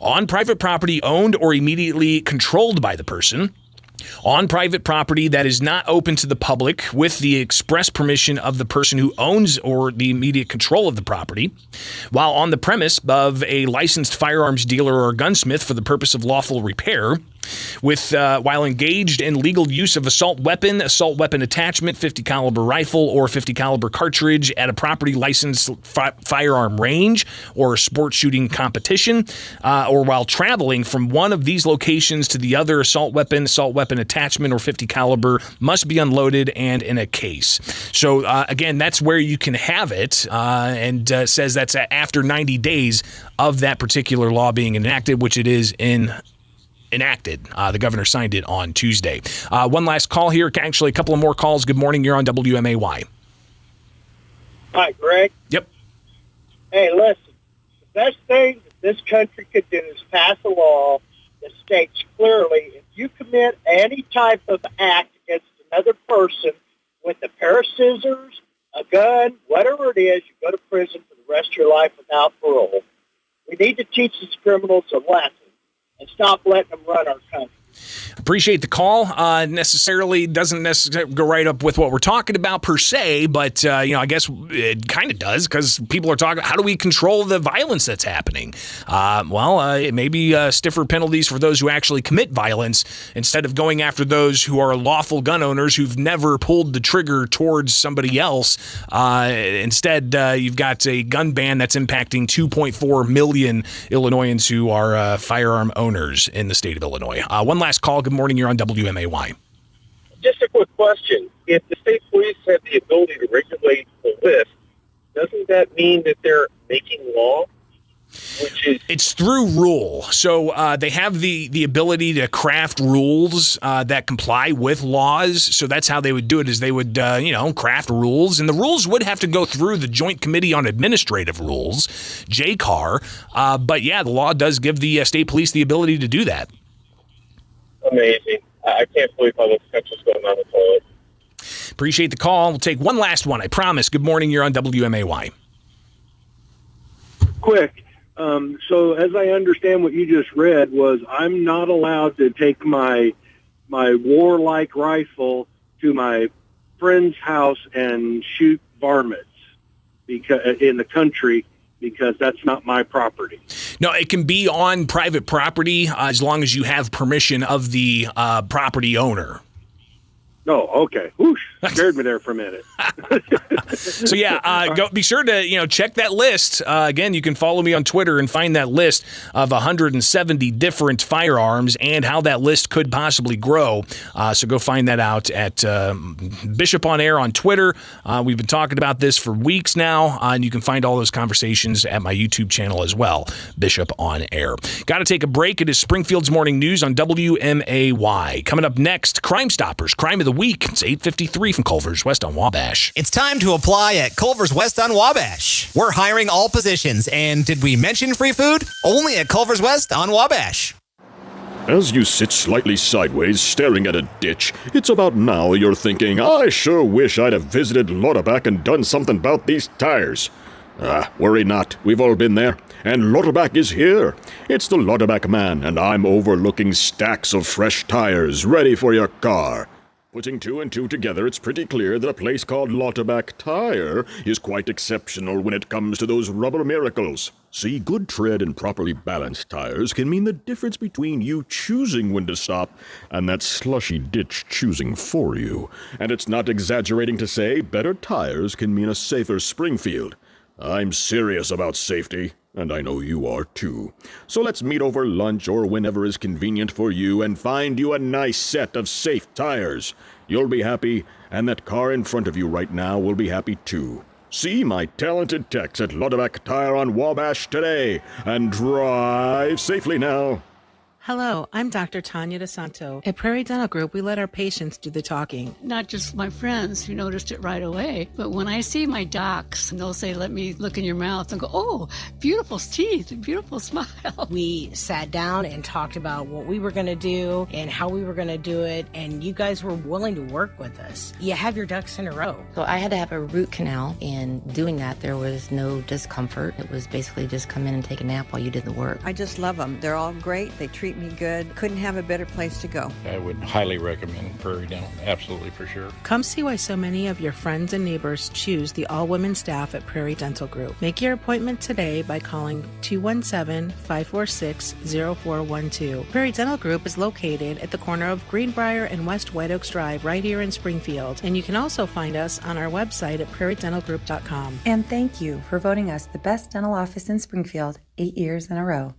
on private property owned or immediately controlled by the person, on private property that is not open to the public with the express permission of the person who owns or the immediate control of the property, while on the premise of a licensed firearms dealer or gunsmith for the purpose of lawful repair, while engaged in legal use of assault weapon attachment, 50 caliber rifle or 50 caliber cartridge at a property licensed firearm range or a sport shooting competition, or while traveling from one of these locations to the other, assault weapon attachment or 50 caliber must be unloaded and in a case. So again, that's where you can have it, and says that's after 90 days of that particular law being enacted, which it is enacted. The governor signed it on Tuesday. One last call here. Actually, a couple of more calls. Good morning. You're on WMAY. Hi, Greg. Yep. Hey, listen. The best thing that this country could do is pass a law that states clearly if you commit any type of act against another person with a pair of scissors, a gun, whatever it is, you go to prison for the rest of your life without parole. We need to teach these criminals a lesson and stop letting them run our country. Appreciate the call. Doesn't necessarily go right up with what we're talking about per se, but I guess it kind of does because people are talking. How do we control the violence that's happening? It may be stiffer penalties for those who actually commit violence instead of going after those who are lawful gun owners who've never pulled the trigger towards somebody else. Instead, you've got a gun ban that's impacting 2.4 million Illinoisans who are firearm owners in the state of Illinois. One last call. Good morning. You're on WMAY. Just a quick question. If the state police have the ability to regulate the list, doesn't that mean that they're making law? It's through rule. So they have the ability to craft rules that comply with laws. So that's how they would do it, is they would, craft rules. And the rules would have to go through the Joint Committee on Administrative Rules, JCAR. But yeah, the law does give the state police the ability to do that. Amazing. I can't believe how this country's going on the toilet. Appreciate the call. We'll take one last one, I promise. Good morning. You're on WMAY. Quick. So as I understand what you just read was I'm not allowed to take my warlike rifle to my friend's house and shoot varmints in the country because that's not my property. No, it can be on private property as long as you have permission of the property owner. Oh, okay. Whoosh, scared me there for a minute. So yeah, be sure to check that list. Again, you can follow me on Twitter and find that list of 170 different firearms and how that list could possibly grow. So go find that out at Bishop on Air on Twitter. We've been talking about this for weeks now, and you can find all those conversations at my YouTube channel as well, Bishop on Air. Got to take a break. It is Springfield's Morning News on WMAY. Coming up next, Crime Stoppers, Crime of the Week. It's 8:53 from Culver's West on Wabash. It's time to apply at Culver's West on Wabash. We're hiring all positions, and did we mention free food? Only at Culver's West on Wabash. As you sit slightly sideways staring at a ditch, it's about now you're thinking, I sure wish I'd have visited Lauterbach and done something about these tires. Worry not, we've all been there, and Lauterbach is here. It's the Lauterbach man, and I'm overlooking stacks of fresh tires ready for your car. Putting two and two together, it's pretty clear that a place called Lauterbach Tire is quite exceptional when it comes to those rubber miracles. See, good tread and properly balanced tires can mean the difference between you choosing when to stop and that slushy ditch choosing for you. And it's not exaggerating to say better tires can mean a safer Springfield. I'm serious about safety, and I know you are too. So let's meet over lunch or whenever is convenient for you and find you a nice set of safe tires. You'll be happy, and that car in front of you right now will be happy too. See my talented techs at Lauterbach Tire on Wabash today, and drive safely now. Hello, I'm Dr. Tanya DeSanto. At Prairie Dental Group, we let our patients do the talking. Not just my friends who noticed it right away, but when I see my docs, and they'll say, let me look in your mouth, and go, oh, beautiful teeth, beautiful smile. We sat down and talked about what we were going to do and how we were going to do it, and you guys were willing to work with us. You have your ducks in a row. So I had to have a root canal, and doing that, there was no discomfort. It was basically just come in and take a nap while you did the work. I just love them. They're all great. They treat me good. Couldn't have a better place to go. I would highly recommend Prairie Dental, absolutely for sure. Come see why so many of your friends and neighbors choose the all-women staff at Prairie Dental Group. Make your appointment today by calling 217-546-0412. Prairie Dental Group is located at the corner of Greenbrier and West White Oaks Drive right here in Springfield. And you can also find us on our website at prairiedentalgroup.com. And thank you for voting us the best dental office in Springfield 8 years in a row.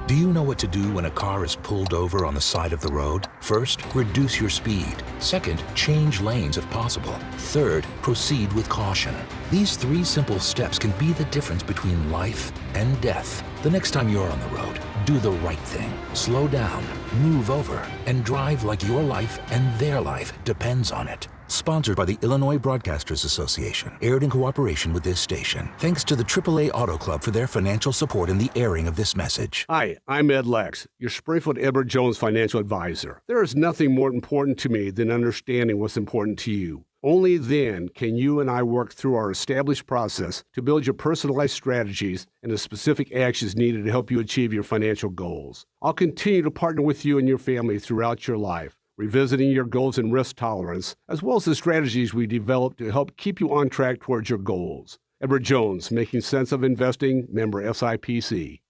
Do you know what to do when a car is pulled over on the side of the road? First, reduce your speed. Second, change lanes if possible. Third, proceed with caution. These 3 simple steps can be the difference between life and death. The next time you're on the road, do the right thing. Slow down, move over, and drive like your life and their life depends on it. Sponsored by the Illinois Broadcasters Association. Aired in cooperation with this station. Thanks to the AAA Auto Club for their financial support in the airing of this message. Hi, I'm Ed Lex, your Springfield Edward Jones financial advisor. There is nothing more important to me than understanding what's important to you. Only then can you and I work through our established process to build your personalized strategies and the specific actions needed to help you achieve your financial goals. I'll continue to partner with you and your family throughout your life, revisiting your goals and risk tolerance, as well as the strategies we develop to help keep you on track towards your goals. Edward Jones, making sense of investing, member SIPC.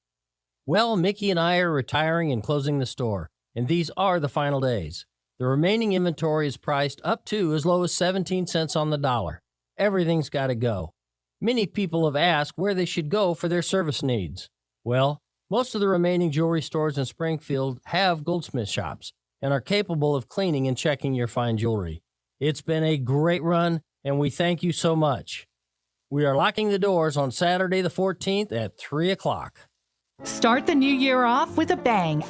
Well, Mickey and I are retiring and closing the store, and these are the final days. The remaining inventory is priced up to as low as 17 cents on the dollar. Everything's got to go. Many people have asked where they should go for their service needs. Well, most of the remaining jewelry stores in Springfield have goldsmith shops and are capable of cleaning and checking your fine jewelry. It's been a great run, and we thank you so much. We are locking the doors on Saturday the 14th at 3 o'clock. Start the new year off with a bang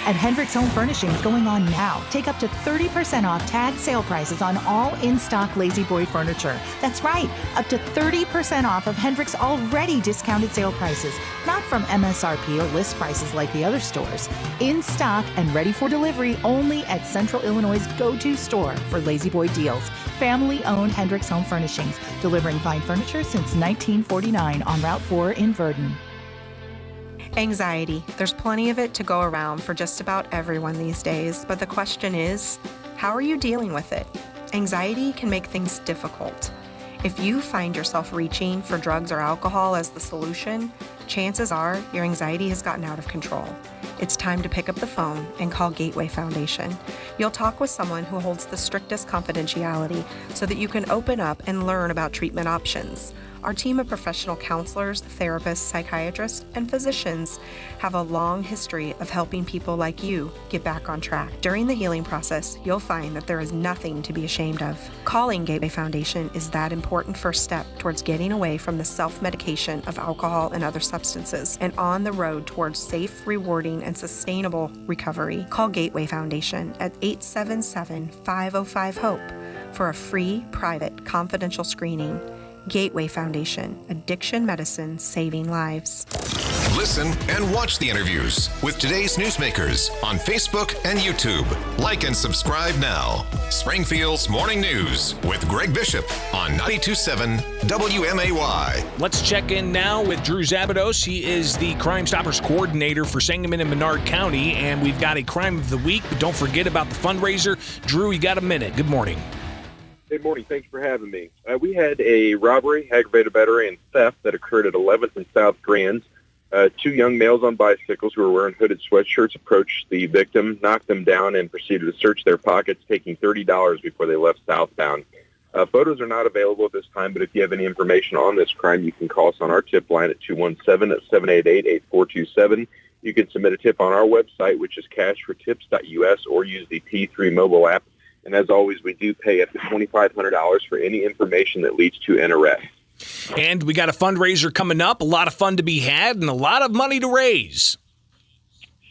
at Hendrick's Home Furnishings going on now. Take up to 30% off tag sale prices on all in-stock Lazy Boy furniture. That's right, up to 30% off of Hendrick's already discounted sale prices, not from MSRP or list prices like the other stores. In stock and ready for delivery only at Central Illinois' go-to store for Lazy Boy deals. Family-owned Hendrick's Home Furnishings, delivering fine furniture since 1949 on Route 4 in Verdon. Anxiety. There's plenty of it to go around for just about everyone these days, but the question is, how are you dealing with it? Anxiety can make things difficult. If you find yourself reaching for drugs or alcohol as the solution, chances are your anxiety has gotten out of control. It's time to pick up the phone and call Gateway Foundation. You'll talk with someone who holds the strictest confidentiality so that you can open up and learn about treatment options. Our team of professional counselors, therapists, psychiatrists, and physicians have a long history of helping people like you get back on track. During the healing process, you'll find that there is nothing to be ashamed of. Calling Gateway Foundation is that important first step towards getting away from the self-medication of alcohol and other substances and on the road towards safe, rewarding, and sustainable recovery. Call Gateway Foundation at 877-505-HOPE for a free, private, confidential screening. Gateway Foundation, addiction medicine saving lives. Listen and watch the interviews with today's newsmakers on Facebook and YouTube. Like and subscribe now. Springfield's Morning News with Greg Bishop on 92.7 WMAY. Let's check in now with Drew Zabados. He is the Crime Stoppers coordinator for Sangamon and Menard County, and we've got a crime of the week, but don't forget about the fundraiser. Drew, you got a minute. Good morning. Good morning. Thanks for having me. We had a robbery, aggravated battery, and theft that occurred at 11th and South Grand. Two young males on bicycles who were wearing hooded sweatshirts approached the victim, knocked them down, and proceeded to search their pockets, taking $30 before they left southbound. Photos are not available at this time, but if you have any information on this crime, you can call us on our tip line at 217-788-8427. You can submit a tip on our website, which is cashfortips.us, or use the T3 mobile app. And as always, we do pay up to $2,500 for any information that leads to an arrest. And we got a fundraiser coming up, a lot of fun to be had, and a lot of money to raise.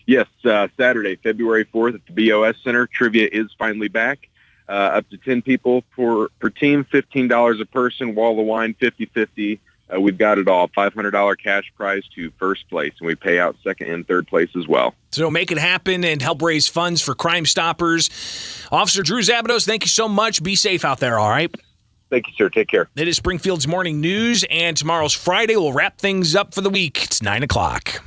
Yes, Saturday, February 4th at the BOS Center. Trivia is finally back. Up to 10 people per team, $15 a person, wall of wine, 50-50. We've got it all. $500 cash prize to first place, and we pay out second and third place as well. So make it happen and help raise funds for Crime Stoppers. Officer Drew Zabados, thank you so much. Be safe out there, all right? Thank you, sir. Take care. It is Springfield's Morning News, and tomorrow's Friday. We'll wrap things up for the week. It's 9 o'clock.